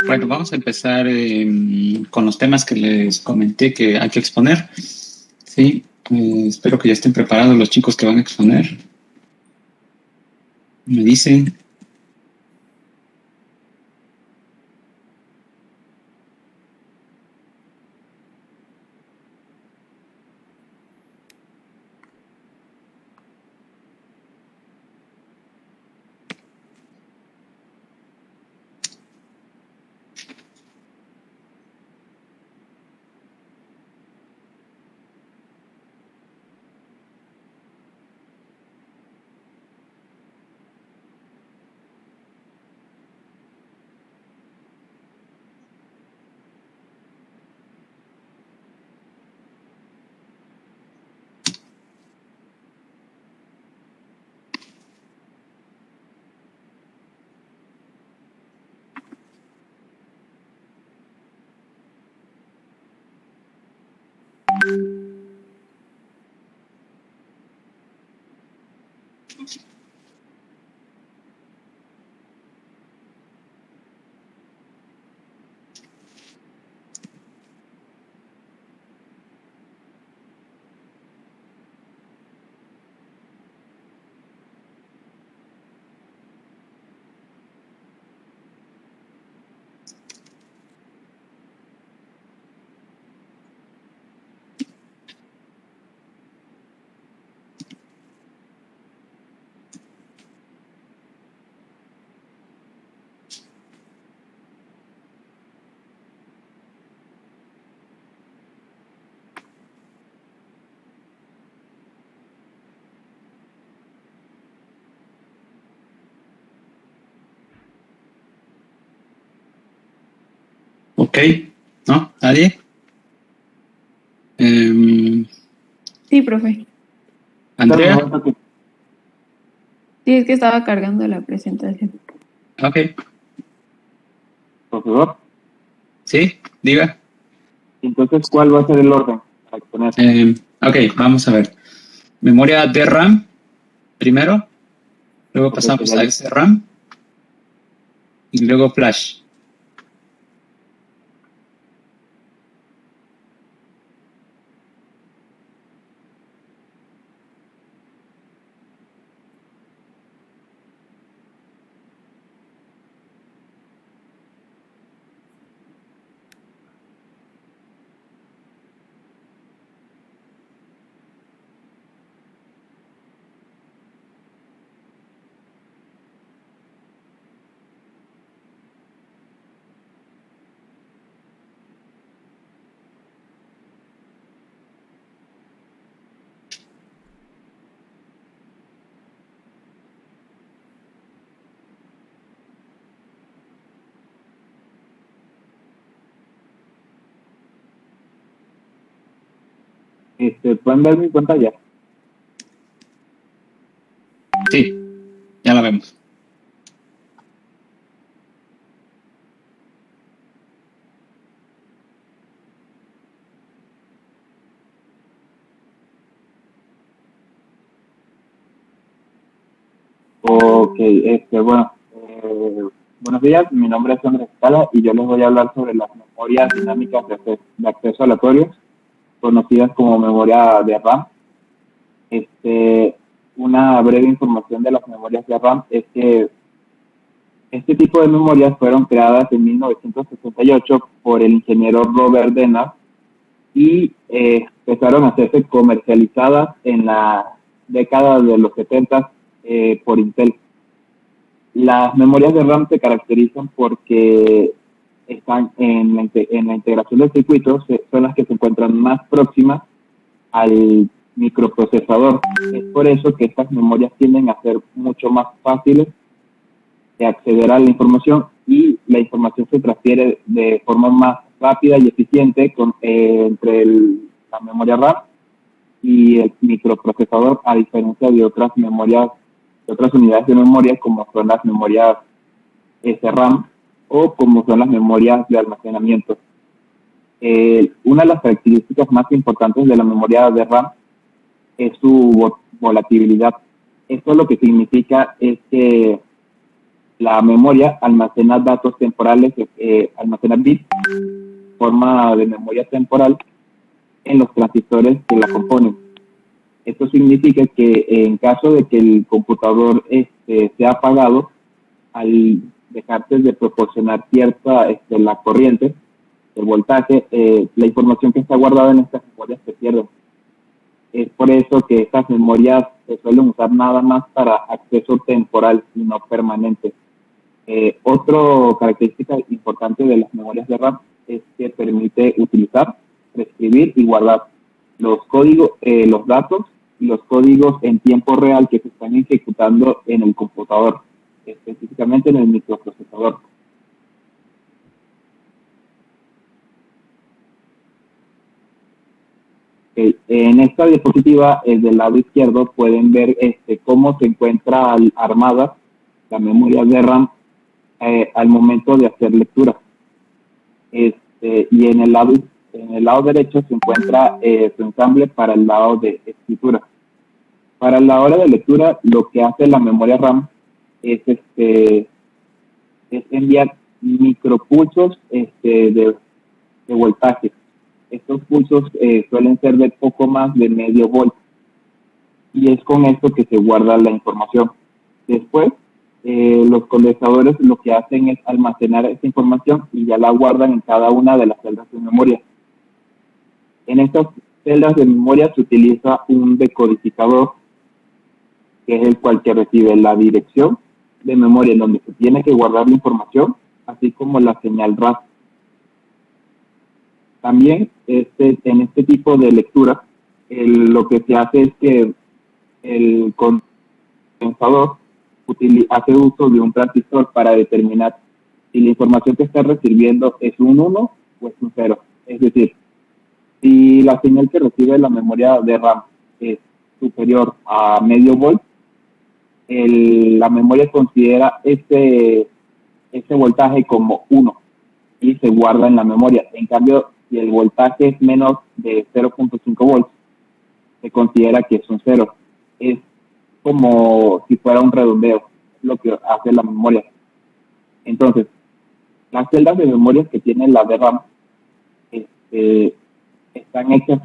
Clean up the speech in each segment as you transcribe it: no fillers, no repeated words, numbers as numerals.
Bueno, vamos a empezar con los temas que les comenté que hay que exponer. Sí, espero que ya estén preparados los chicos que van a exponer. Me dicen. Ok, ¿no? ¿Nadie? Sí, profe. ¿Andrea? Sí, es que estaba cargando la presentación. Ok, Profesor, sí, diga. entonces, ¿cuál va a ser el orden para exponer? Ok, vamos a ver. Memoria DRAM primero, luego pasamos a SRAM y luego Flash. ¿Pueden ver mi pantalla? Sí, ya la vemos. Ok, bueno, buenos días, mi nombre es Andrés Escala y yo les voy a hablar sobre las memorias dinámicas de acceso aleatorios, conocidas como memoria de RAM. Una breve información de las memorias de RAM es que este tipo de memorias fueron creadas en 1968 por el ingeniero Robert Dennard y empezaron a hacerse comercializadas en la década de los 70 por Intel. Las memorias de RAM se caracterizan porque están en la integración del circuito, son las que se encuentran más próximas al microprocesador. Es por eso que estas memorias tienden a ser mucho más fáciles de acceder a la información y la información se transfiere de forma más rápida y eficiente entre la memoria RAM y el microprocesador, a diferencia de otras memorias, de otras unidades de memoria como son las memorias SRAM o como son las memorias de almacenamiento. Una de las características más importantes de la memoria de RAM es su volatilidad. Esto lo que significa es que La memoria almacena datos temporales, almacena bits, forma de memoria temporal en los transistores que la componen. Esto significa que en caso de que el computador sea apagado, al dejarse de proporcionar cierta la corriente, el voltaje, la información que está guardada en estas memorias se pierde. Es por eso que estas memorias se suelen usar nada más para acceso temporal y no permanente. Otra característica importante de las memorias de RAM es que permite utilizar, reescribir y guardar los códigos, los datos y los códigos en tiempo real que se están ejecutando en el computador, específicamente en el microprocesador. En esta diapositiva, del lado izquierdo, pueden ver cómo se encuentra armada la memoria de RAM al momento de hacer lectura. Y en el lado derecho se encuentra su ensamble para el lado de escritura. Para la hora de lectura, lo que hace la memoria RAM es enviar micropulsos de voltaje. Estos pulsos suelen ser de poco más de medio volt, y es con esto que se guarda la información. Después, los condensadores lo que hacen es almacenar esa información y ya la guardan en cada una de las celdas de memoria. En estas celdas de memoria se utiliza un decodificador, que es el cual que recibe la dirección de memoria en donde se tiene que guardar la información, así como la señal RAS. También en este tipo de lectura, lo que se hace es que el condensador hace uso de un transistor para determinar si la información que está recibiendo es un 1 o es un 0. Es decir, si la señal que recibe la memoria de RAM es superior a medio volt, la memoria considera ese voltaje como 1 y se guarda en la memoria. En cambio, si el voltaje es menos de 0.5 volts, se considera que es un 0. Es como si fuera un redondeo, lo que hace la memoria. Entonces, las celdas de memoria que tiene la DRAM están hechas,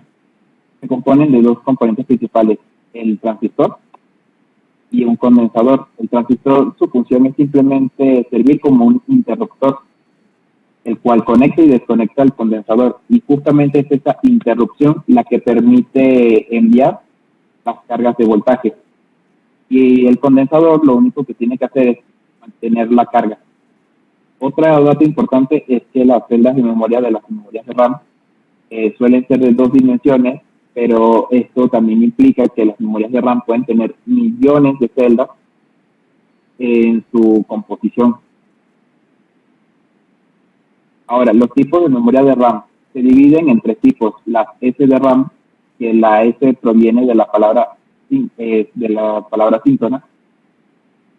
se componen de dos componentes principales, el transistor y un condensador. El transistor, su función es simplemente servir como un interruptor, el cual conecta y desconecta el condensador, y justamente es esta interrupción la que permite enviar las cargas de voltaje. Y el condensador lo único que tiene que hacer es mantener la carga. Otra dato importante es que las celdas de memoria de las memorias de RAM suelen ser de 2 dimensiones, pero esto también implica que las memorias de RAM pueden tener millones de celdas en su composición. Ahora, los tipos de memoria de RAM se dividen en 3 tipos. Las SDRAM, que la S proviene de la palabra síncrona,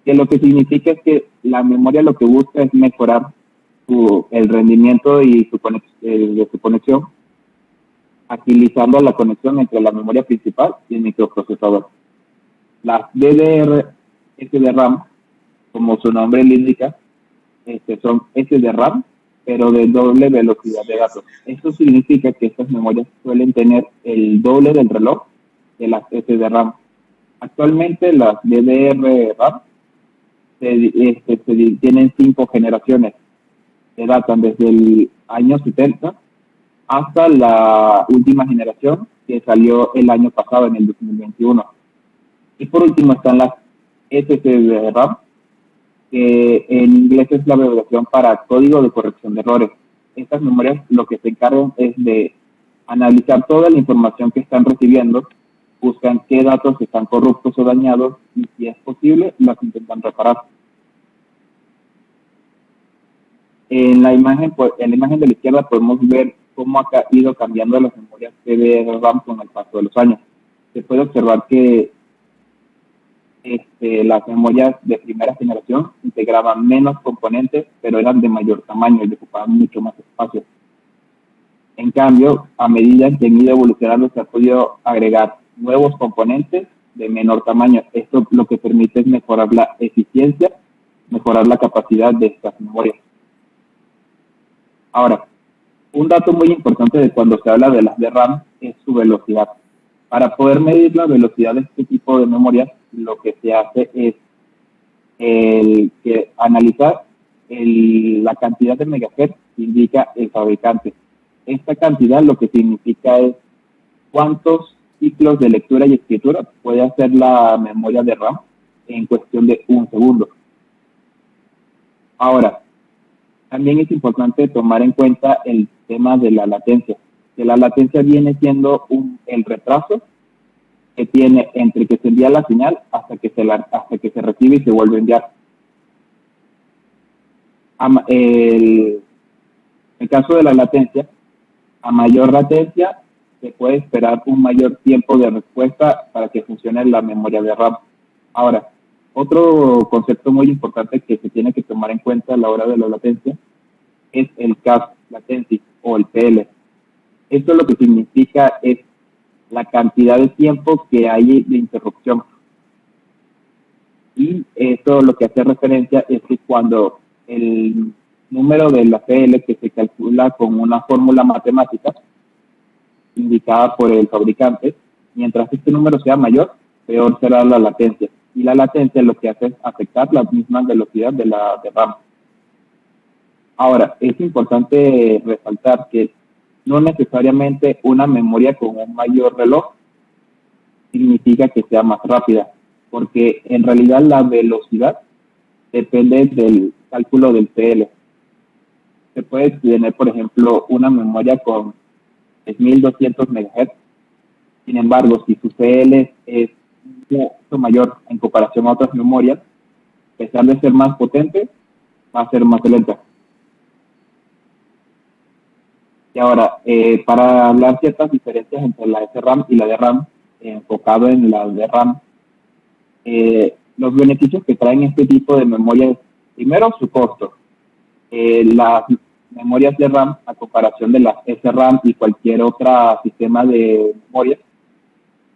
que lo que significa es que la memoria lo que busca es mejorar el rendimiento y de su conexión, agilizando la conexión entre la memoria principal y el microprocesador. Las DDR-SDRAM, como su nombre le indica, son SDRAM, pero de doble velocidad de datos. Esto significa que estas memorias suelen tener el doble del reloj de las SDRAM. Actualmente las DDR-RAM tienen 5 generaciones, que datan desde el año 70 hasta la última generación, que salió el año pasado, en el 2021. Y por último están las SSD-RAM, que en inglés es la abreviación para código de corrección de errores. Estas memorias lo que se encargan es de analizar toda la información que están recibiendo, buscan qué datos están corruptos o dañados, y si es posible, las intentan reparar. En la imagen de la izquierda podemos ver cómo ha ido cambiando las memorias DDR-RAM con el paso de los años. Se puede observar que las memorias de primera generación integraban menos componentes, pero eran de mayor tamaño y ocupaban mucho más espacio. En cambio, a medida que han ido evolucionando, se ha podido agregar nuevos componentes de menor tamaño. Esto lo que permite es mejorar la eficiencia mejorar la capacidad de estas memorias. Ahora, un dato muy importante de cuando se habla de las DRAM es su velocidad. Para poder medir la velocidad de este tipo de memorias, lo que se hace es analizar la cantidad de megahertz que indica el fabricante. Esta cantidad lo que significa es cuántos ciclos de lectura y escritura puede hacer la memoria de RAM en cuestión de 1 segundo. Ahora, también es importante tomar en cuenta el tema de la latencia, que la latencia viene siendo el retraso que tiene entre que se envía la señal hasta que se recibe y se vuelve a enviar. El caso de la latencia, a mayor latencia, se puede esperar un mayor tiempo de respuesta para que funcione la memoria de RAM. Ahora, otro concepto muy importante que se tiene que tomar en cuenta a la hora de la latencia es el CAS latency o el PL. Esto lo que significa es la cantidad de tiempo que hay de interrupción. Y esto lo que hace referencia es que cuando el número de la PL, que se calcula con una fórmula matemática indicada por el fabricante, mientras este número sea mayor, peor será la latencia. Y la latencia lo que hace es afectar la misma velocidad de la RAM. Ahora, es importante resaltar que no necesariamente una memoria con un mayor reloj significa que sea más rápida, porque en realidad la velocidad depende del cálculo del PL. Se puede tener, por ejemplo, una memoria con 3200 MHz. Sin embargo, si su PL es mucho mayor en comparación a otras memorias, a pesar de ser más potente, va a ser más lenta. Y ahora, para hablar ciertas diferencias entre la SRAM y la DRAM, enfocado en la DRAM, los beneficios que traen este tipo de memorias, primero su costo. Las memorias de RAM, a comparación de las SRAM y cualquier otro sistema de memoria,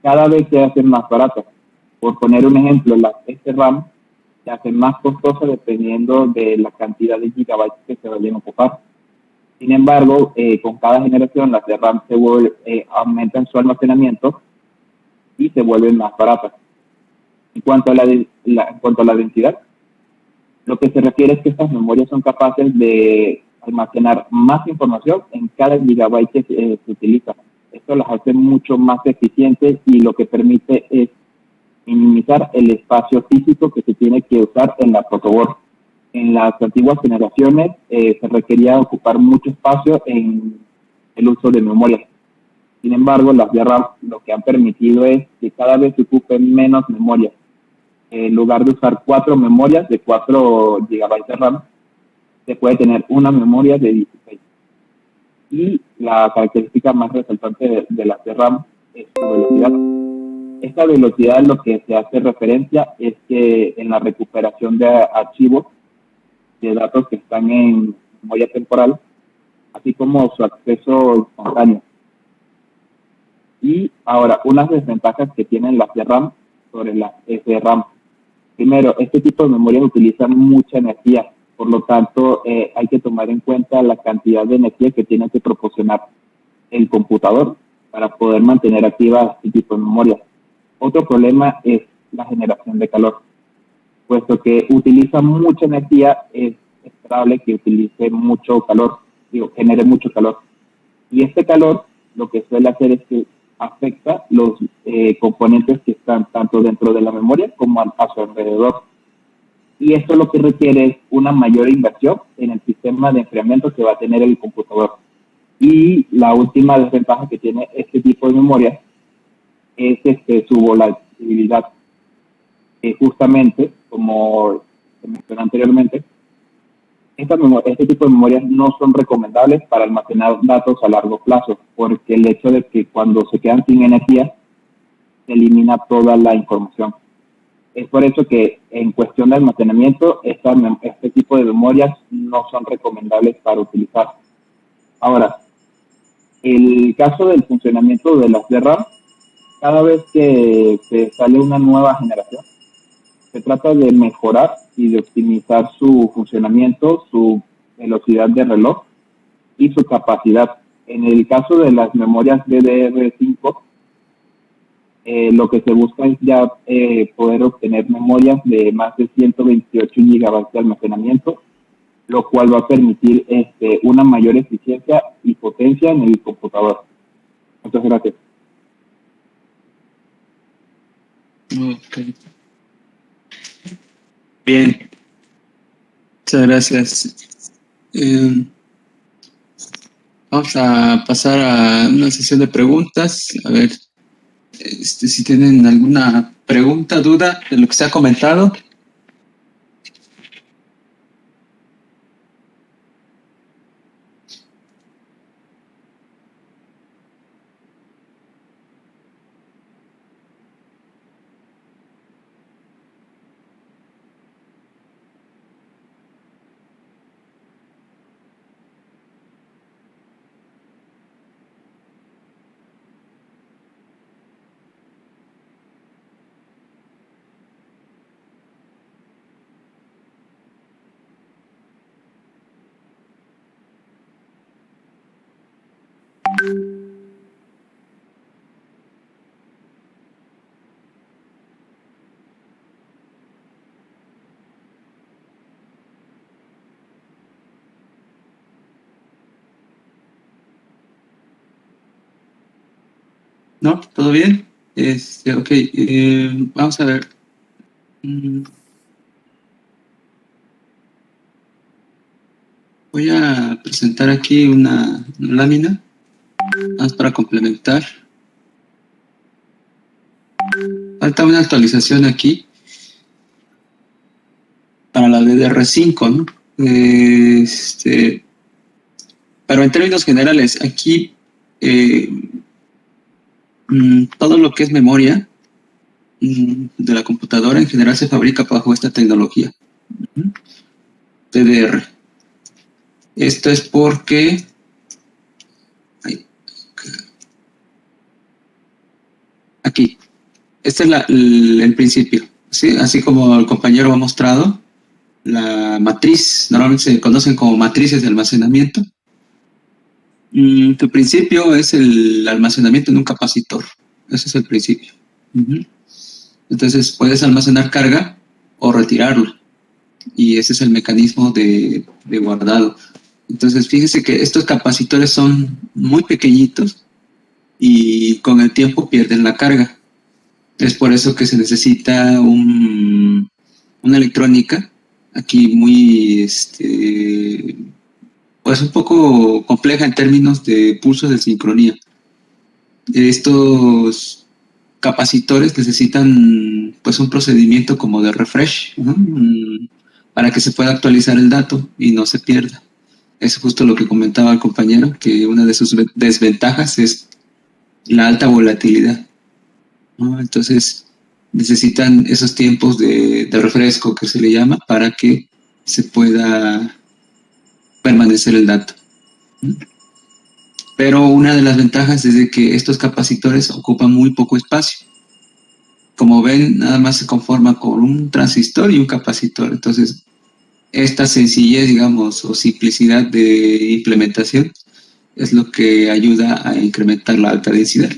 cada vez se hacen más baratas. Por poner un ejemplo, las SRAM se hacen más costosas dependiendo de la cantidad de gigabytes que se vayan a ocupar. Sin embargo, con cada generación las de RAM aumentan su almacenamiento y se vuelven más baratas. En cuanto a la densidad, lo que se refiere es que estas memorias son capaces de almacenar más información en cada gigabyte que se utiliza. Esto las hace mucho más eficientes y lo que permite es minimizar el espacio físico que se tiene que usar en la protoboard. En las antiguas generaciones se requería ocupar mucho espacio en el uso de memoria. Sin embargo, las de RAM lo que han permitido es que cada vez se ocupen menos memoria. En lugar de usar 4 memorias de 4 GB de RAM, se puede tener una memoria de 16. Y la característica más resaltante de las de RAM es su velocidad. Esta velocidad lo que se hace referencia es que en la recuperación de archivos de datos que están en memoria temporal, así como su acceso instantáneo. Y ahora, unas desventajas que tienen las de RAM sobre las SRAM. Primero, este tipo de memorias utilizan mucha energía, por lo tanto, hay que tomar en cuenta la cantidad de energía que tiene que proporcionar el computador para poder mantener activa este tipo de memoria. Otro problema es la generación de calor. Puesto que utiliza mucha energía, es esperable que utilice mucho calor, genere mucho calor. Y este calor lo que suele hacer es que afecta los componentes que están tanto dentro de la memoria como a su alrededor. Y esto lo que requiere es una mayor inversión en el sistema de enfriamiento que va a tener el computador. Y la última desventaja que tiene este tipo de memoria es su volatilidad. Justamente, como se mencionó anteriormente, este tipo de memorias no son recomendables para almacenar datos a largo plazo, porque el hecho de que cuando se quedan sin energía, se elimina toda la información. Es por eso que en cuestión de almacenamiento, este tipo de memorias no son recomendables para utilizar. Ahora, el caso del funcionamiento de las de RAM, cada vez que se sale una nueva generación, Se trata de mejorar y de optimizar su funcionamiento, su velocidad de reloj y su capacidad. En el caso de las memorias DDR5, lo que se busca es ya poder obtener memorias de más de 128 GB de almacenamiento, lo cual va a permitir una mayor eficiencia y potencia en el computador. Muchas gracias. Okay. Bien, muchas gracias. Vamos a pasar a una sesión de preguntas. A ver, si tienen alguna pregunta, duda de lo que se ha comentado. ¿No? ¿Todo bien? Ok, vamos a ver. Voy a presentar aquí una lámina, más para complementar. Falta una actualización aquí para la DDR5, ¿no? Pero en términos generales, aquí todo lo que es memoria de la computadora en general se fabrica bajo esta tecnología, DDR. Esto es porque aquí, este es el principio, ¿sí? Así como el compañero ha mostrado, la matriz, normalmente se conocen como matrices de almacenamiento. Tu principio es el almacenamiento en un capacitor. Ese es el principio. Entonces puedes almacenar carga o retirarlo. Y ese es el mecanismo de guardado. Entonces fíjese que estos capacitores son muy pequeñitos y con el tiempo pierden la carga. Es por eso que se necesita una electrónica aquí muy pues un poco compleja en términos de pulsos de sincronía. Estos capacitores necesitan pues un procedimiento como de refresh, ¿no? Para que se pueda actualizar el dato y no se pierda. Es justo lo que comentaba el compañero, que una de sus desventajas es la alta volatilidad, ¿no? Entonces necesitan esos tiempos de refresco que se le llama para que se pueda permanecer el dato. Pero una de las ventajas es de que estos capacitores ocupan muy poco espacio. Como ven, nada más se conforma con un transistor y un capacitor. Entonces, esta sencillez, digamos, o simplicidad de implementación es lo que ayuda a incrementar la alta densidad.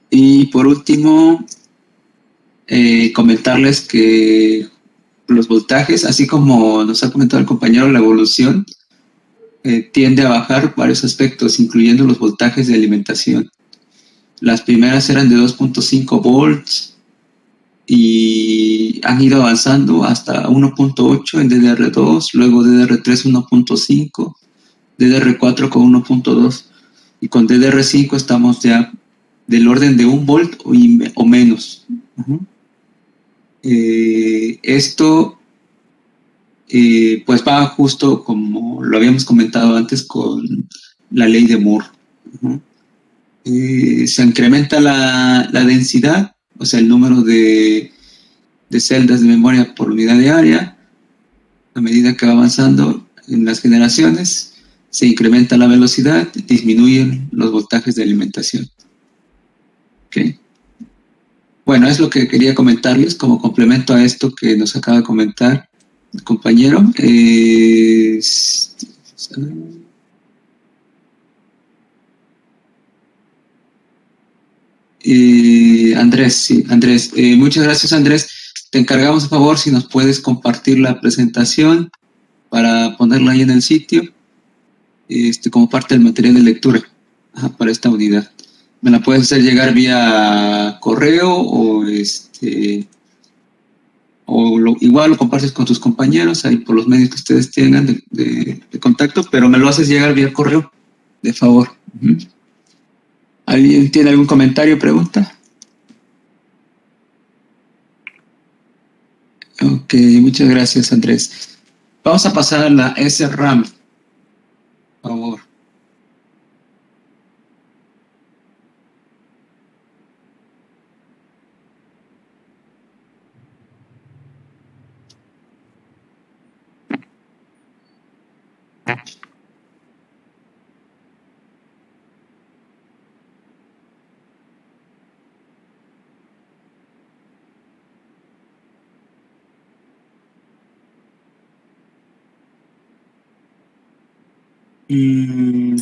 Y por último, comentarles que los voltajes, así como nos ha comentado el compañero, la evolución tiende a bajar varios aspectos, incluyendo los voltajes de alimentación. Las primeras eran de 2.5 volts y han ido avanzando hasta 1.8 en DDR2, luego DDR3 1.5, DDR4 con 1.2 y con DDR5 estamos ya del orden de 1 volt o menos. Esto pues va justo como lo habíamos comentado antes con la ley de Moore. Se incrementa la densidad, o sea, el número de celdas de memoria por unidad de área. A medida que va avanzando en las generaciones, se incrementa la velocidad, disminuyen los voltajes de alimentación. ¿Okay? bueno, es lo que quería comentarles como complemento a esto que nos acaba de comentar el compañero. Andrés, sí, Andrés. Muchas gracias, Andrés. Te encargamos, por favor, si nos puedes compartir la presentación para ponerla ahí en el sitio, como parte del material de lectura para esta unidad. ¿Me la puedes hacer llegar vía correo o igual lo compartes con tus compañeros ahí por los medios que ustedes tengan de contacto, pero me lo haces llegar vía correo, de favor? ¿Alguien tiene algún comentario o pregunta? Ok, muchas gracias, Andrés. Vamos a pasar a la SRAM, por favor.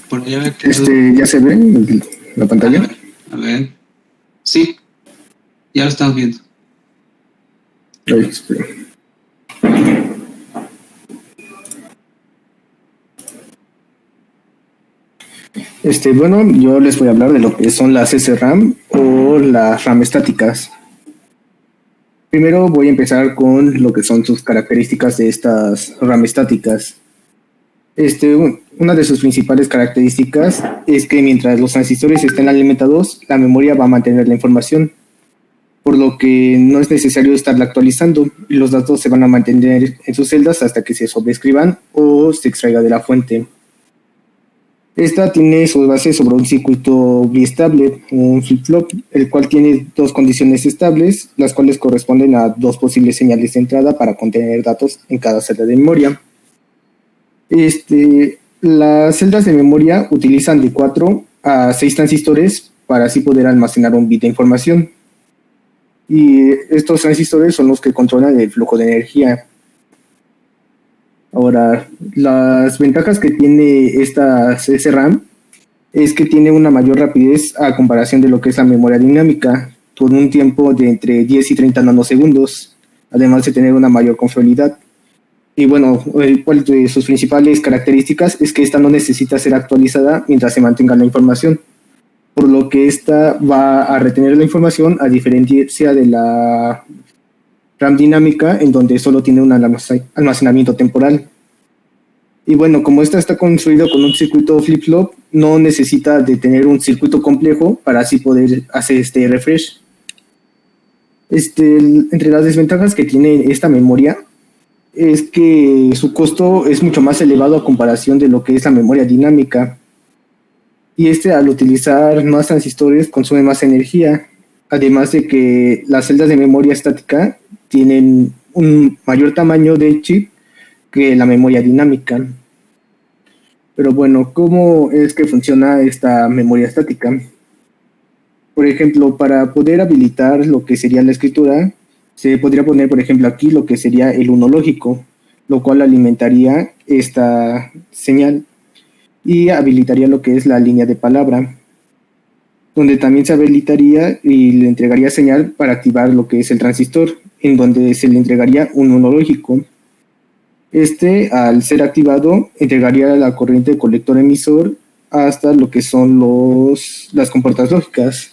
Por allá me quedo. ¿Ya se ve la pantalla? A ver. Sí, ya lo estamos viendo. Ay, espera. Bueno, yo les voy a hablar de lo que son las SRAM o las RAM estáticas. Primero voy a empezar con lo que son sus características de estas RAM estáticas. Una de sus principales características es que mientras los transistores estén alimentados, la memoria va a mantener la información, por lo que no es necesario estarla actualizando y los datos se van a mantener en sus celdas hasta que se sobreescriban o se extraiga de la fuente. Esta tiene su base sobre un circuito biestable, un flip-flop, el cual tiene dos condiciones estables, las cuales corresponden a dos posibles señales de entrada para contener datos en cada celda de memoria. Las celdas de memoria utilizan de 4 a 6 transistores para así poder almacenar un bit de información. Y estos transistores son los que controlan el flujo de energía. Ahora, las ventajas que tiene esta SRAM es que tiene una mayor rapidez a comparación de lo que es la memoria dinámica, por un tiempo de entre 10 y 30 nanosegundos, además de tener una mayor confiabilidad. Y bueno, cuál de sus principales características es que esta no necesita ser actualizada mientras se mantenga la información, por lo que esta va a retener la información a diferencia de la RAM dinámica, en donde solo tiene un almacenamiento temporal. Y bueno, como esta está construido con un circuito flip-flop, no necesita de tener un circuito complejo para así poder hacer este refresh. Entre las desventajas que tiene esta memoria es que su costo es mucho más elevado a comparación de lo que es la memoria dinámica. Y al utilizar más transistores consume más energía, además de que las celdas de memoria estática tienen un mayor tamaño de chip que la memoria dinámica. Pero bueno, ¿cómo es que funciona esta memoria estática? Por ejemplo, para poder habilitar lo que sería la escritura, se podría poner, por ejemplo, aquí lo que sería el 1 lógico, lo cual alimentaría esta señal y habilitaría lo que es la línea de palabra, donde también se habilitaría y le entregaría señal para activar lo que es el transistor, en donde se le entregaría un 1 lógico. Al ser activado, entregaría la corriente colector-emisor hasta lo que son las compuertas lógicas.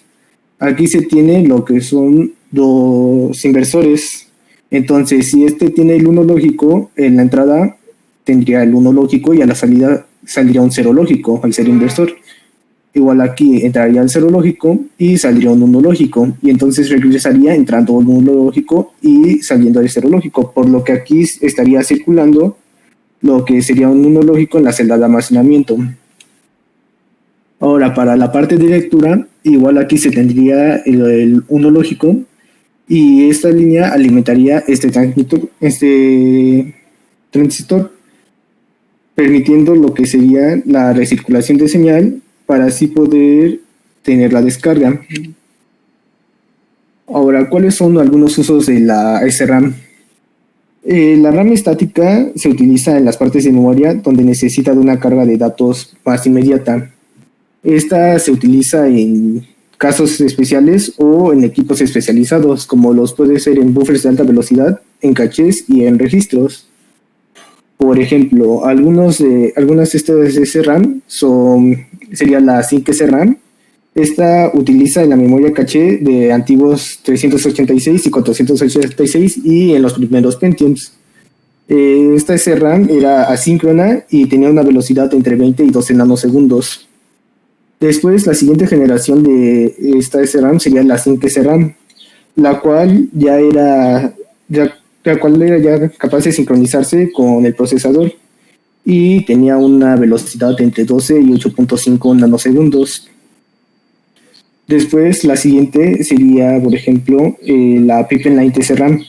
Aquí se tiene lo que son dos inversores. Entonces, si tiene el 1 lógico, en la entrada tendría el 1 lógico y a la salida saldría un 0 lógico al ser inversor. Igual aquí entraría el 0 lógico y saldría un 1 lógico. Y entonces regresaría entrando un 1 lógico y saliendo el 0 lógico. Por lo que aquí estaría circulando lo que sería un 1 lógico en la celda de almacenamiento. Ahora, para la parte de lectura, igual aquí se tendría el 1 lógico y esta línea alimentaría este transistor, permitiendo lo que sería la recirculación de señal para así poder tener la descarga. Ahora, ¿cuáles son algunos usos de la SRAM? La RAM estática se utiliza en las partes de memoria donde necesita de una carga de datos más inmediata. Esta se utiliza en casos especiales o en equipos especializados, como los puede ser en buffers de alta velocidad, en cachés y en registros. Por ejemplo, algunas de estas SRAM sería la 5SRAM. Esta utiliza en la memoria caché de antiguos 386 y 486 y en los primeros Pentiums. Esta SRAM era asíncrona y tenía una velocidad entre 20 y 12 nanosegundos. Después, la siguiente generación de esta SRAM sería la 5SRAM, la cual ya era capaz de sincronizarse con el procesador y tenía una velocidad entre 12 y 8.5 nanosegundos. Después, la siguiente sería, por ejemplo, la Pippin 9SRAM.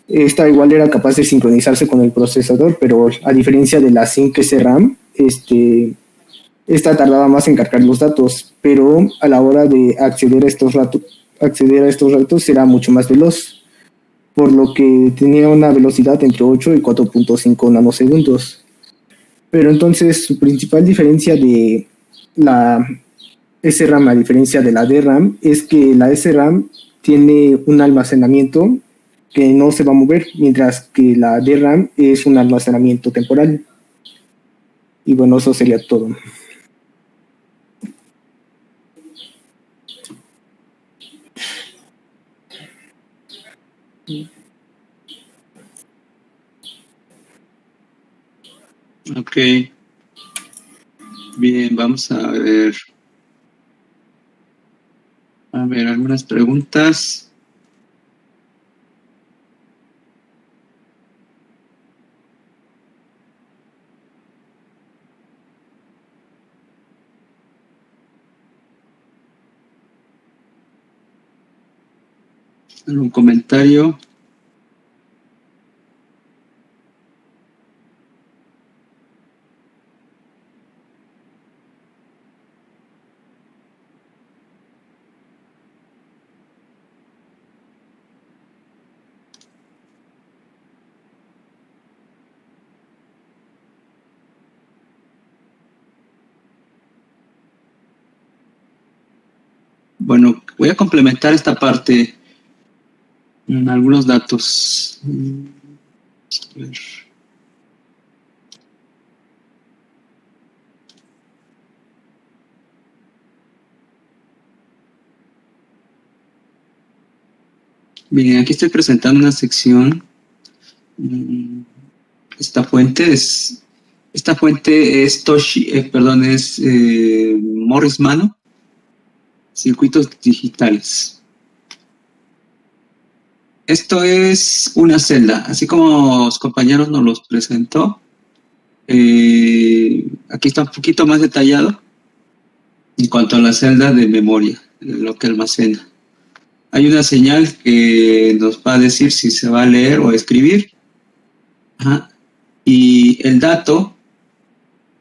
Esta igual era capaz de sincronizarse con el procesador, pero a diferencia de la 5SRAM, esta tardaba más en cargar los datos, pero a la hora de acceder a estos datos era mucho más veloz, por lo que tenía una velocidad entre 8 y 4.5 nanosegundos. Pero entonces su principal diferencia de la SRAM a diferencia de la DRAM es que la SRAM tiene un almacenamiento que no se va a mover, mientras que la DRAM es un almacenamiento temporal. Y bueno, eso sería todo. Ok, bien, vamos a ver. A ver, algunas preguntas. ¿Algún comentario? Bueno, voy a complementar esta parte en algunos datos. A ver. Bien, aquí estoy presentando una sección. Esta fuente es Morris Mano, circuitos digitales. Esto es una celda, así como los compañeros nos los presentó. Aquí está un poquito más detallado en cuanto a la celda de memoria, lo que almacena. Hay una señal que nos va a decir si se va a leer o a escribir. Ajá. Y el dato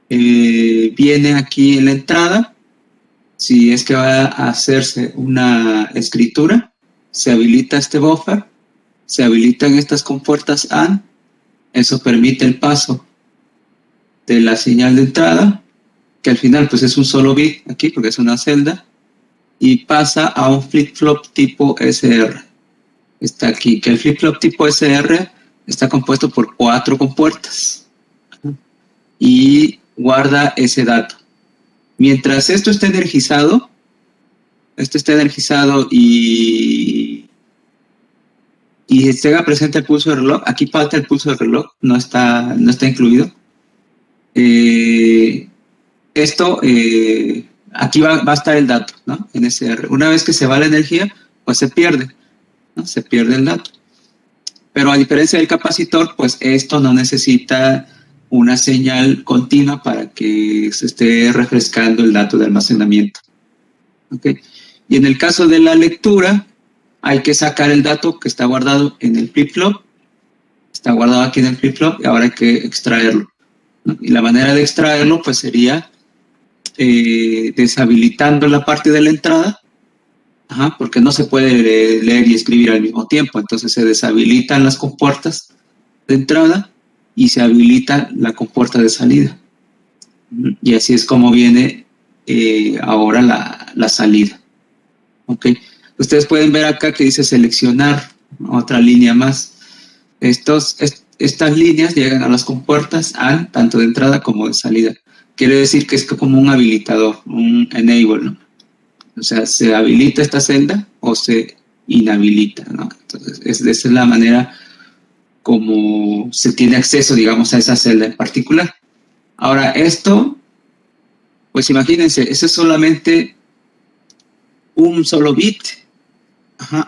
viene aquí en la entrada. Si es que va a hacerse una escritura, se habilita este buffer, se habilitan estas compuertas AND. Eso permite el paso de la señal de entrada, que al final pues es un solo bit aquí porque es una celda, y pasa a un flip-flop tipo SR. Está aquí, que el flip-flop tipo SR está compuesto por 4 compuertas y guarda ese dato. Mientras esto esté energizado y esté presente el pulso de reloj, aquí falta el pulso de reloj, no está incluido. Aquí va a estar el dato, ¿no? En SR. Una vez que se va la energía, pues se pierde, ¿no? Se pierde el dato. Pero a diferencia del capacitor, pues esto no necesita una señal continua para que se esté refrescando el dato de almacenamiento. ¿Okay? Y en el caso de la lectura, hay que sacar el dato que está guardado en el flip-flop. Está guardado aquí en el flip-flop y ahora hay que extraerlo, ¿no? Y la manera de extraerlo pues sería deshabilitando la parte de la entrada porque no se puede leer y escribir al mismo tiempo. Entonces se deshabilitan las compuertas de entrada y se habilita la compuerta de salida. Y así es como viene ahora la salida. Okay. Ustedes pueden ver acá que dice seleccionar, otra línea más. Estas líneas llegan a las compuertas AND, tanto de entrada como de salida. Quiere decir que es como un habilitador, un enable, ¿no? O sea, se habilita esta celda o se inhabilita, ¿no? Entonces, esa es la manera como se tiene acceso, digamos, a esa celda en particular. Ahora, esto, pues imagínense, eso es solamente un solo bit.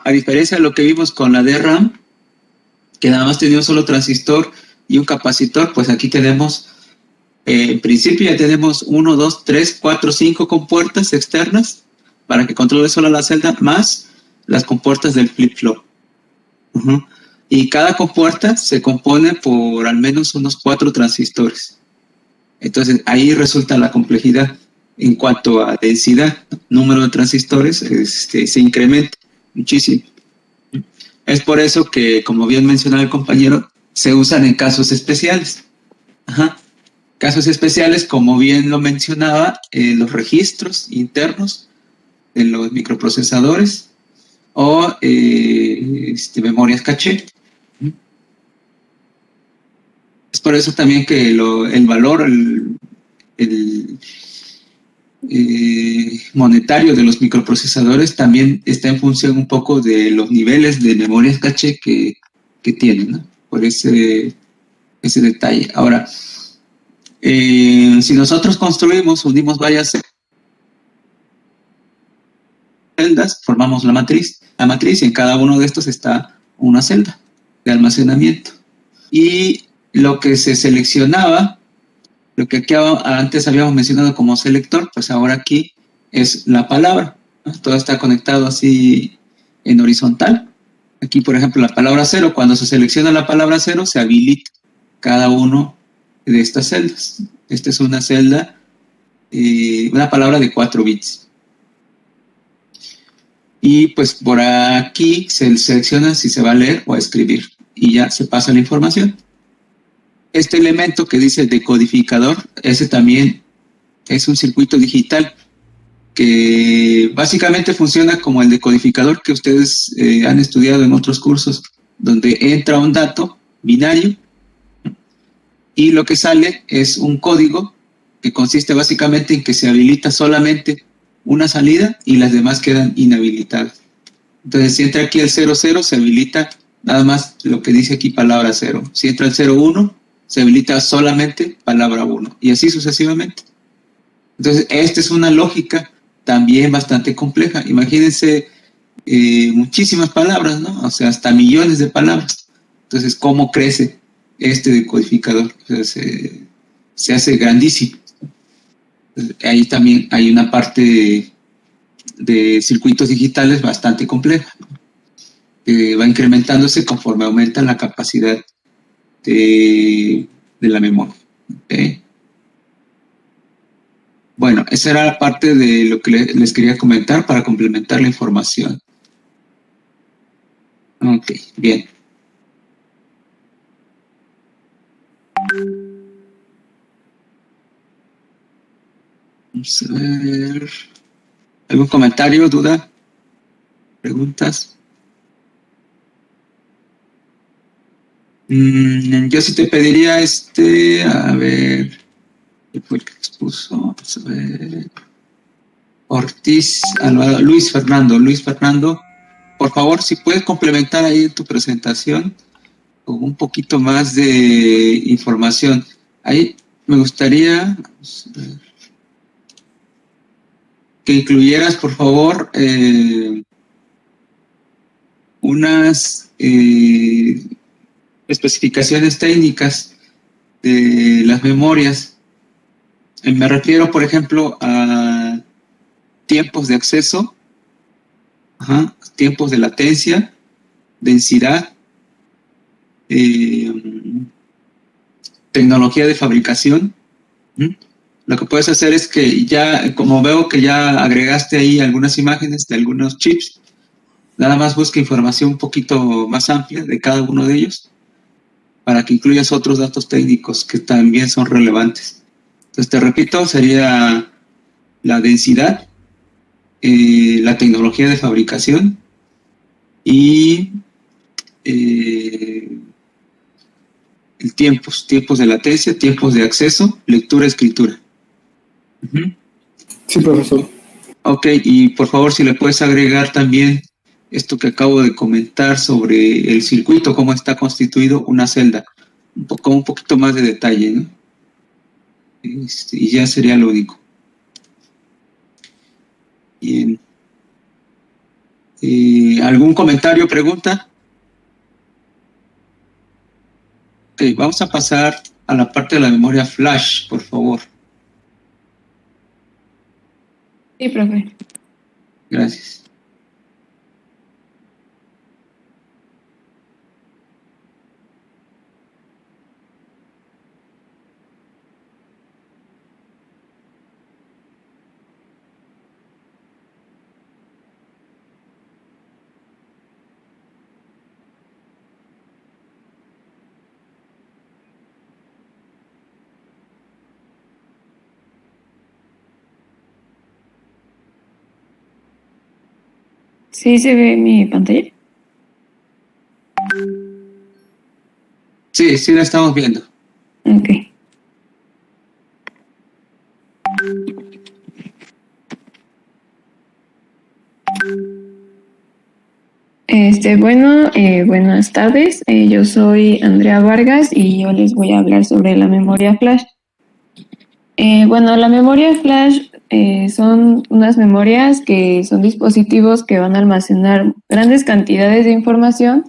A diferencia de lo que vimos con la DRAM, que nada más tenía un solo transistor y un capacitor, pues aquí tenemos, en principio ya tenemos 1, 2, 3, 4, 5 compuertas externas para que controle solo la celda, más las compuertas del flip-flop. Y cada compuerta se compone por al menos unos 4 transistores. Entonces ahí resulta la complejidad en cuanto a densidad, número de transistores, se incrementa muchísimo. Es por eso que, como bien mencionaba el compañero, se usan en casos especiales. Casos especiales, como bien lo mencionaba, los registros internos de los microprocesadores o memorias caché. Es por eso también que el valor monetario de los microprocesadores también está en función un poco de los niveles de memorias caché que tienen, ¿no? Por ese detalle. Ahora, si nosotros unimos varias celdas, formamos la matriz y en cada uno de estos está una celda de almacenamiento. Y lo que se seleccionaba, lo que aquí antes habíamos mencionado como selector, pues ahora aquí es la palabra, ¿no? Todo está conectado así en horizontal. Aquí, por ejemplo, la palabra 0, cuando se selecciona la palabra 0, se habilita cada uno de estas celdas. Esta es una celda, una palabra de 4 bits. Y pues por aquí se selecciona si se va a leer o a escribir y ya se pasa la información. Este elemento que dice decodificador, ese también es un circuito digital que básicamente funciona como el decodificador que ustedes han estudiado en otros cursos, donde entra un dato binario y lo que sale es un código que consiste básicamente en que se habilita solamente una salida y las demás quedan inhabilitadas. Entonces, si entra aquí el 00, se habilita nada más lo que dice aquí palabra 0. Si entra el 01, se habilita solamente palabra 1 y así sucesivamente. Entonces, esta es una lógica también bastante compleja. Imagínense muchísimas palabras, ¿no? O sea, hasta millones de palabras. Entonces, ¿cómo crece este decodificador? O sea, se hace grandísimo. Entonces, ahí también hay una parte de circuitos digitales bastante compleja, ¿no? Que va incrementándose conforme aumenta la capacidad de la memoria. ¿Okay? Bueno, esa era la parte de lo que les quería comentar para complementar la información. Ok, bien. Vamos a ver. ¿Algún comentario, duda, preguntas? Yo sí te pediría a ver, ¿qué fue el que expuso? Vamos a ver. Ortiz, Alvaro, Luis Fernando, por favor, si puedes complementar ahí tu presentación con un poquito más de información. Ahí me gustaría que incluyeras, por favor, unas especificaciones técnicas de las memorias. Me refiero, por ejemplo, a tiempos de acceso, tiempos de latencia, densidad, tecnología de fabricación, Lo que puedes hacer es que ya, como veo que ya agregaste ahí algunas imágenes de algunos chips, nada más busca información un poquito más amplia de cada uno de ellos para que incluyas otros datos técnicos que también son relevantes. Entonces, te repito, sería la densidad, la tecnología de fabricación y tiempos de latencia, tiempos de acceso, lectura, escritura. Uh-huh. Sí, profesor. Ok, y por favor, si le puedes agregar también esto que acabo de comentar sobre el circuito, cómo está constituido una celda, con un poquito más de detalle, ¿no? Y ya sería lo único. Bien. ¿Algún comentario, pregunta? Ok, vamos a pasar a la parte de la memoria flash, por favor. Sí, profe. Gracias. ¿Sí se ve mi pantalla? Sí, sí la estamos viendo. Ok. Buenas tardes. Yo soy Andrea Vargas y yo les voy a hablar sobre la memoria flash. La memoria flash son unas memorias que son dispositivos que van a almacenar grandes cantidades de información.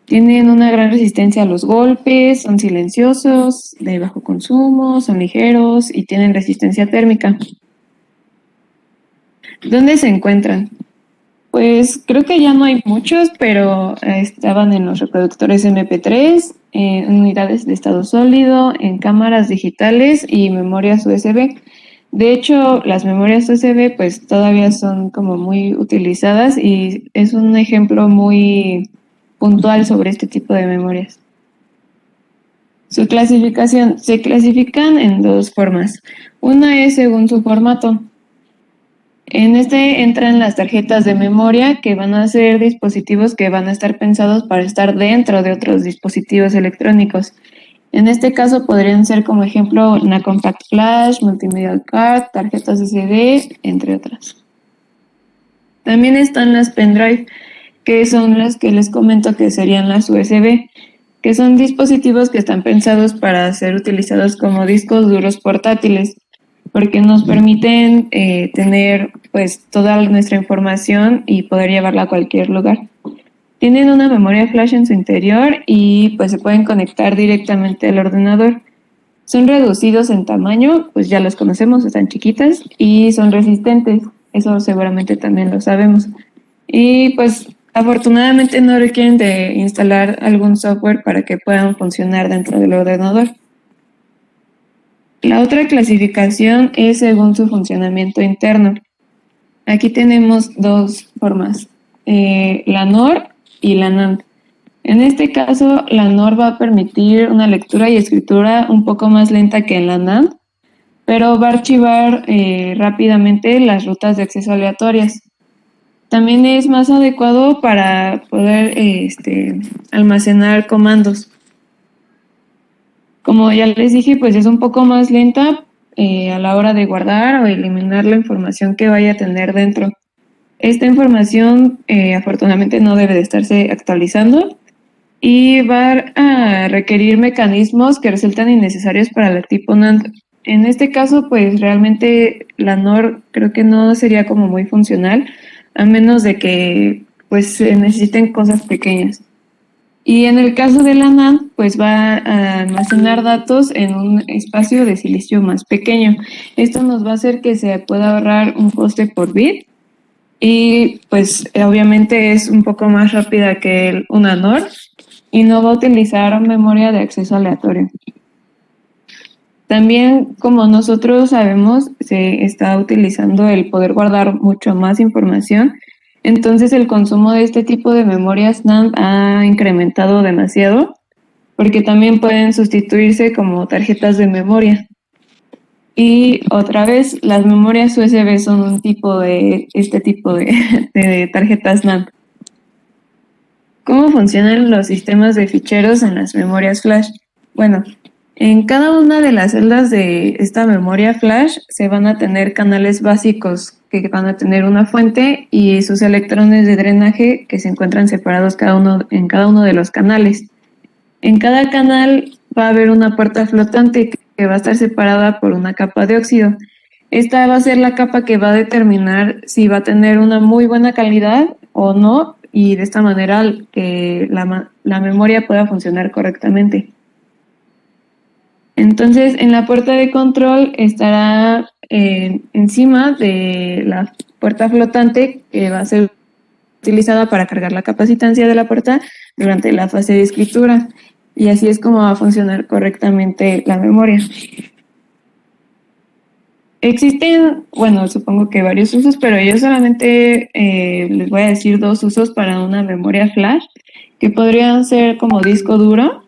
Tienen una gran resistencia a los golpes, son silenciosos, de bajo consumo, son ligeros y tienen resistencia térmica. ¿Dónde se encuentran? Pues creo que ya no hay muchos, pero estaban en los reproductores MP3, en unidades de estado sólido, en cámaras digitales y memorias USB. De hecho, las memorias USB pues todavía son como muy utilizadas y es un ejemplo muy puntual sobre este tipo de memorias. Su clasificación, se clasifican en dos formas. Una es según su formato. En este entran las tarjetas de memoria, que van a ser dispositivos que van a estar pensados para estar dentro de otros dispositivos electrónicos. En este caso podrían ser como ejemplo una compact flash, multimedia card, tarjetas SD, entre otras. También están las pendrive, que son las que les comento que serían las USB, que son dispositivos que están pensados para ser utilizados como discos duros portátiles, porque nos permiten tener pues toda nuestra información y poder llevarla a cualquier lugar. Tienen una memoria flash en su interior y pues se pueden conectar directamente al ordenador. Son reducidos en tamaño, pues ya los conocemos, están chiquitas y son resistentes, eso seguramente también lo sabemos. Y pues afortunadamente no requieren de instalar algún software para que puedan funcionar dentro del ordenador. La otra clasificación es según su funcionamiento interno. Aquí tenemos dos formas, la NOR y la NAND. En este caso, la NOR va a permitir una lectura y escritura un poco más lenta que en la NAND, pero va a archivar rápidamente las rutas de acceso aleatorias. También es más adecuado para poder almacenar comandos. Como ya les dije, pues es un poco más lenta a la hora de guardar o eliminar la información que vaya a tener dentro. Esta información afortunadamente no debe de estarse actualizando y va a requerir mecanismos que resultan innecesarios para la tipo NAND. En este caso, pues realmente la NOR creo que no sería como muy funcional, a menos de que pues se necesiten cosas pequeñas. Y en el caso de la NAND, pues va a almacenar datos en un espacio de silicio más pequeño. Esto nos va a hacer que se pueda ahorrar un coste por bit y pues obviamente es un poco más rápida que una NOR y no va a utilizar memoria de acceso aleatorio. También, como nosotros sabemos, se está utilizando el poder guardar mucho más información. Entonces, el consumo de este tipo de memorias NAND ha incrementado demasiado, porque también pueden sustituirse como tarjetas de memoria. Y otra vez, las memorias USB son un tipo de este tipo de tarjetas NAND. ¿Cómo funcionan los sistemas de ficheros en las memorias flash? Bueno, en cada una de las celdas de esta memoria flash se van a tener canales básicos que van a tener una fuente y sus electrones de drenaje que se encuentran separados en cada uno de los canales. En cada canal va a haber una puerta flotante que va a estar separada por una capa de óxido. Esta va a ser la capa que va a determinar si va a tener una muy buena calidad o no, y de esta manera que la memoria pueda funcionar correctamente. Entonces, en la puerta de control estará encima de la puerta flotante que va a ser utilizada para cargar la capacitancia de la puerta durante la fase de escritura. Y así es como va a funcionar correctamente la memoria. Existen, bueno, supongo que varios usos, pero yo solamente les voy a decir 2 usos para una memoria flash, que podrían ser como disco duro,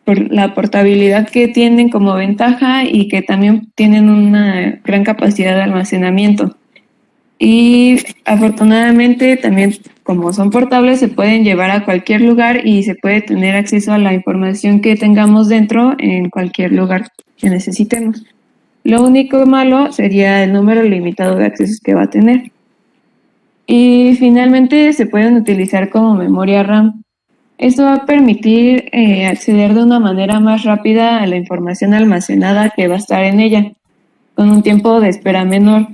por la portabilidad que tienen como ventaja y que también tienen una gran capacidad de almacenamiento. Y afortunadamente también, como son portables, se pueden llevar a cualquier lugar y se puede tener acceso a la información que tengamos dentro en cualquier lugar que necesitemos. Lo único malo sería el número limitado de accesos que va a tener. Y finalmente se pueden utilizar como memoria RAM. Esto va a permitir acceder de una manera más rápida a la información almacenada que va a estar en ella, con un tiempo de espera menor.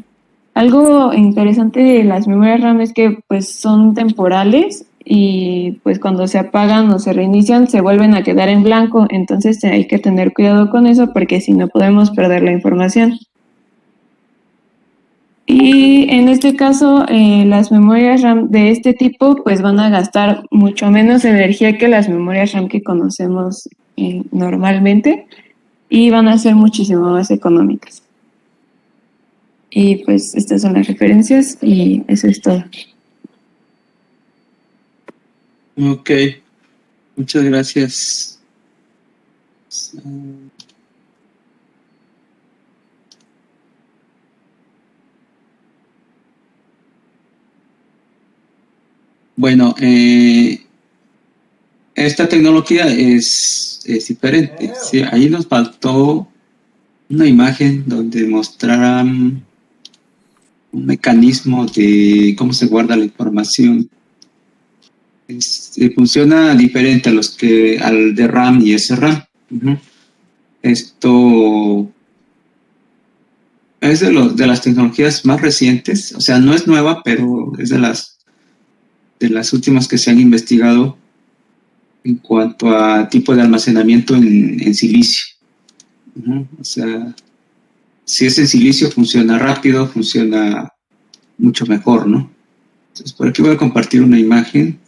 Algo interesante de las memorias RAM es que pues son temporales y pues cuando se apagan o se reinician se vuelven a quedar en blanco, entonces hay que tener cuidado con eso porque si no podemos perder la información. Y en este caso, las memorias RAM de este tipo pues van a gastar mucho menos energía que las memorias RAM que conocemos normalmente y van a ser muchísimo más económicas. Y pues estas son las referencias y eso es todo. Ok, muchas gracias. Bueno, esta tecnología es diferente. Sí, ahí nos faltó una imagen donde mostraran un mecanismo de cómo se guarda la información. Funciona diferente al de RAM y SRAM. Esto es de las tecnologías más recientes, o sea, no es nueva, pero es de las últimas que se han investigado en cuanto a tipo de almacenamiento en silicio. O sea, si es en silicio funciona rápido, funciona mucho mejor, ¿no? Entonces, por aquí voy a compartir una imagen.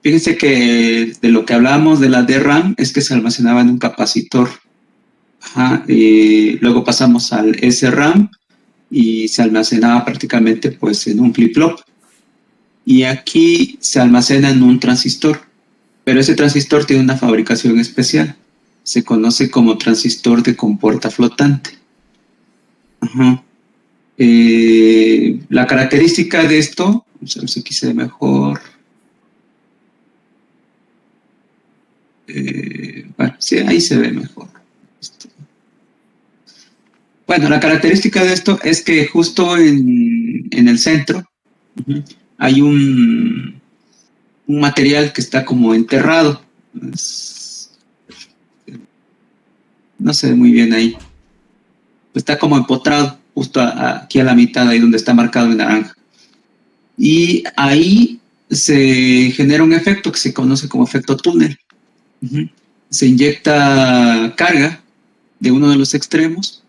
Fíjense que de lo que hablábamos de la DRAM es que se almacenaba en un capacitor. Luego pasamos al SRAM y se almacenaba prácticamente pues en un flip-flop. Y aquí se almacena en un transistor, pero ese transistor tiene una fabricación especial. Se conoce como transistor de compuerta flotante. La característica de esto, vamos a ver si aquí se ve mejor. Bueno, sí, ahí se ve mejor. Bueno, la característica de esto es que justo en el centro hay un material que está como enterrado. No se ve muy bien ahí. Está como empotrado justo aquí a la mitad, ahí donde está marcado en naranja. Y ahí se genera un efecto que se conoce como efecto túnel. Se inyecta carga de uno de los extremos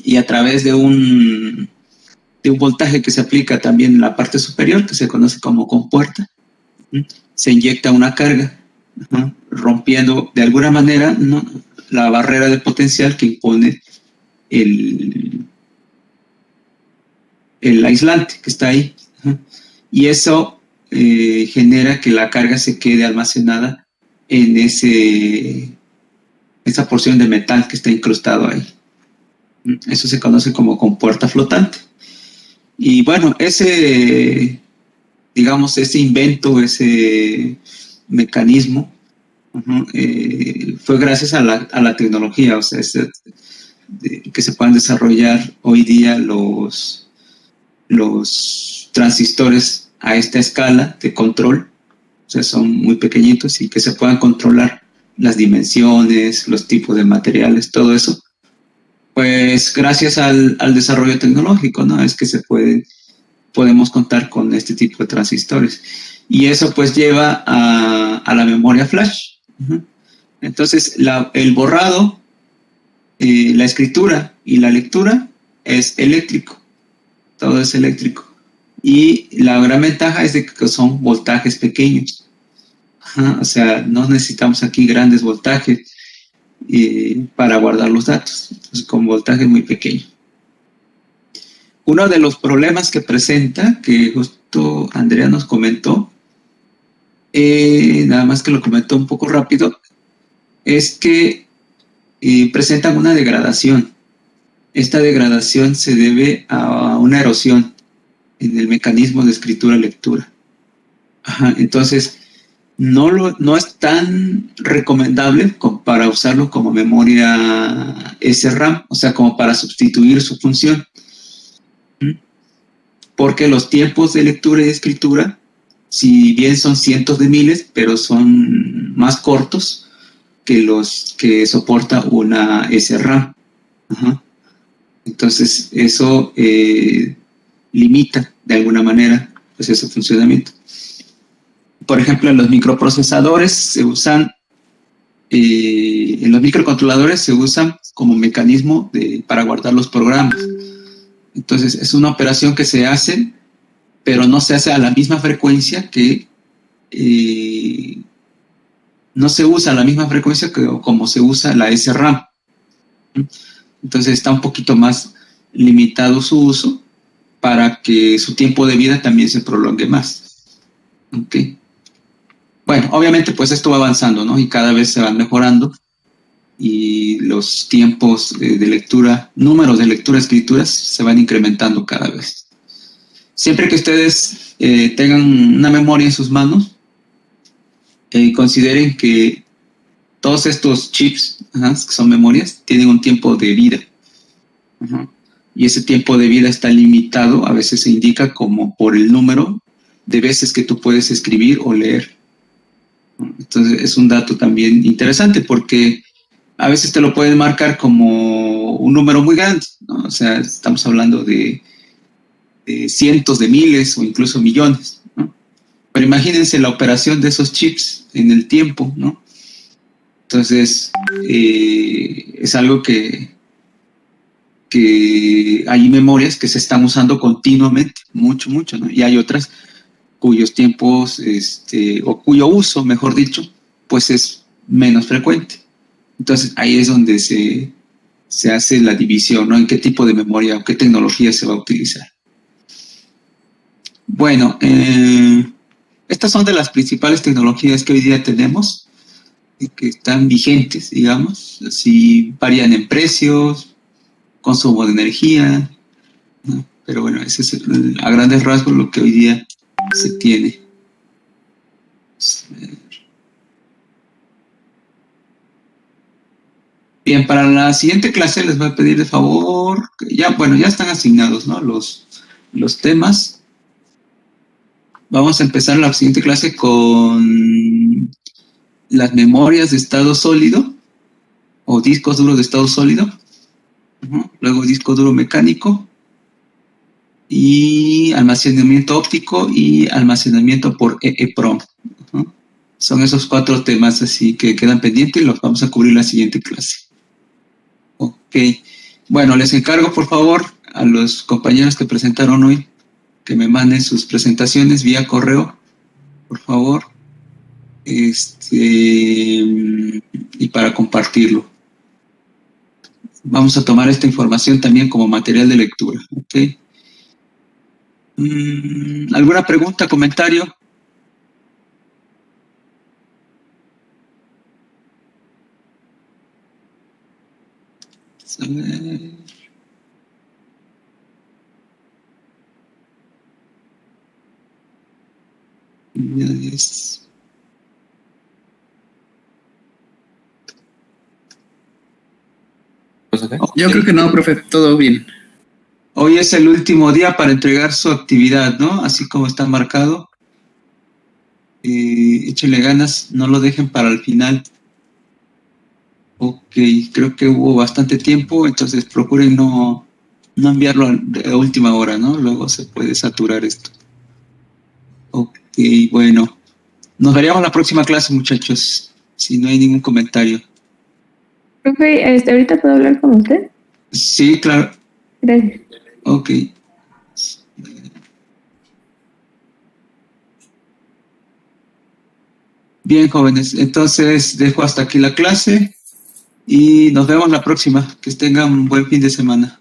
y a través de un voltaje que se aplica también en la parte superior, que se conoce como compuerta, se inyecta una carga, rompiendo de alguna manera, ¿no?, la barrera de potencial que impone el aislante que está ahí. Y eso genera que la carga se quede almacenada en esa porción de metal que está incrustado ahí. Eso se conoce como compuerta flotante. Y bueno, ese invento, ese mecanismo, fue gracias a la tecnología, o sea, que se puedan desarrollar hoy día los transistores a esta escala de control, o sea, son muy pequeñitos, y que se puedan controlar las dimensiones, los tipos de materiales, todo eso, pues gracias al desarrollo tecnológico, ¿no? Es que podemos contar con este tipo de transistores. Y eso pues lleva a la memoria flash. Entonces, el borrado, la escritura y la lectura es eléctrico. Todo es eléctrico. Y la gran ventaja es de que son voltajes pequeños. O sea, no necesitamos aquí grandes voltajes para guardar los datos. Entonces, con voltaje muy pequeño. Uno de los problemas que presenta, que justo Andrea nos comentó, nada más que lo comentó un poco rápido, es que presentan una degradación. Esta degradación se debe a una erosión en el mecanismo de escritura-lectura. Entonces, no es tan recomendable para usarlo como memoria SRAM, o sea, como para sustituir su función. Porque los tiempos de lectura y escritura, si bien son cientos de miles, pero son más cortos que los que soporta una SRAM. Entonces, eso limita de alguna manera pues ese funcionamiento. Por ejemplo, en los microprocesadores se usan, en los microcontroladores se usan como mecanismo para guardar los programas. Entonces, es una operación que se hace, pero no se hace a la misma frecuencia no se usa a la misma frecuencia como se usa la SRAM. Entonces, está un poquito más limitado su uso para que su tiempo de vida también se prolongue más. Okay. Bueno, obviamente, pues esto va avanzando, ¿no? Y cada vez se van mejorando. Y los tiempos de lectura, números de lectura-escrituras se van incrementando cada vez. Siempre que ustedes tengan una memoria en sus manos, consideren que todos estos chips, que son memorias, tienen un tiempo de vida. Y ese tiempo de vida está limitado, a veces se indica como por el número de veces que tú puedes escribir o leer. Entonces es un dato también interesante porque a veces te lo pueden marcar como un número muy grande, ¿no? O sea, estamos hablando de cientos de miles o incluso millones, ¿no? Pero imagínense la operación de esos chips en el tiempo, ¿no? Entonces, es algo que hay memorias que se están usando continuamente, mucho, ¿no? Y hay otras cuyos tiempos, o cuyo uso, mejor dicho, pues es menos frecuente. Entonces, ahí es donde se hace la división, ¿no? En qué tipo de memoria o qué tecnología se va a utilizar. Bueno, estas son de las principales tecnologías que hoy día tenemos y que están vigentes, digamos. Así varían en precios, consumo de energía, ¿no? Pero bueno, ese es a grandes rasgos lo que hoy día se tiene. Bien, para la siguiente clase les voy a pedir de favor, ya están asignados, ¿no? Los temas. Vamos a empezar la siguiente clase con las memorias de estado sólido o discos duros de estado sólido. Luego disco duro mecánico y almacenamiento óptico y almacenamiento por EEPROM. Son esos 4 temas así que quedan pendientes y los vamos a cubrir en la siguiente clase. Ok. Bueno, les encargo por favor a los compañeros que presentaron hoy que me manden sus presentaciones vía correo, por favor. Y para compartirlo. Vamos a tomar esta información también como material de lectura. ¿Ok? ¿Alguna pregunta, comentario? A ver. Yo creo que no, profe, todo bien. Hoy es el último día para entregar su actividad, ¿no? Así como está marcado. Échenle ganas, no lo dejen para el final. Ok, creo que hubo bastante tiempo, entonces procuren no enviarlo a última hora, ¿no? Luego se puede saturar esto. Ok, bueno. Nos veríamos la próxima clase, muchachos, si no hay ningún comentario. Profe, ¿ahorita puedo hablar con usted? Sí, claro. Gracias. Ok. Bien, jóvenes, entonces dejo hasta aquí la clase y nos vemos la próxima. Que tengan un buen fin de semana.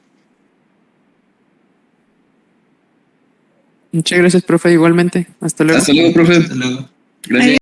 Muchas gracias, profe, igualmente. Hasta luego. Hasta luego, profe. Hasta luego. Gracias.